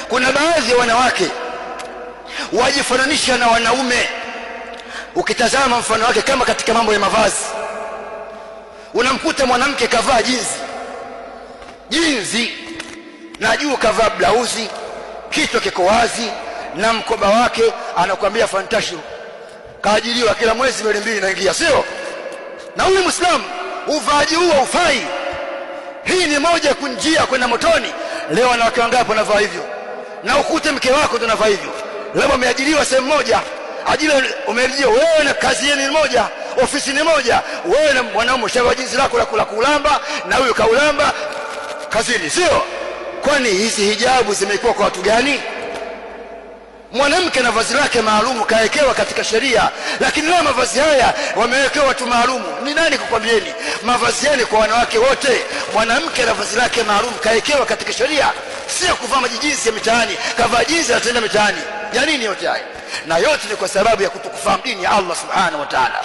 Kuna baadhi ya wanawake wajifananisha na wanaume. Ukitazama mfano wake kama katika mambo ya mavazi, unamkuta mwanamke kavaa jinzi na juu kavaa blauzi, kichwa kiko wazi na mkoba wake anakuambia fantastic, kaajiliwa kila mwezi 200 inaingia, sio? Na huyu Muislamu uvaaji huo ufai. Hii ni moja kunjia kwenda motoni. Leo wanawake wangapi wanavaa hivyo? Na ukute mke wako tunavaa hivyo. Leo umeajiriwa sehemu moja, ajira umeajiriwa wewe na kazi yenu ni moja, ofisi ni moja, wewe na mwanaume shava jinsi lako la kulamba na huyo kaulamba kazini, sio? Kwani hizi hijabu zimekuwa kwa watu gani? Mwanamke na vazi lake maalumu kaekewa katika sheria, lakini leo mavazi haya wamewekewa watu maalumu. Ni nani kukwambieni? Mavazi yale kwa wanawake wote. Mwanamke na vazi lake maalumu kaekewa katika sheria, sio kuvaa majinsi ya mitaani. Kavaa jinsi atenda mitaani ya nini yote haya? Na yote ni kwa sababu ya kutokufahamu dini ya Allah subhanahu wa ta'ala.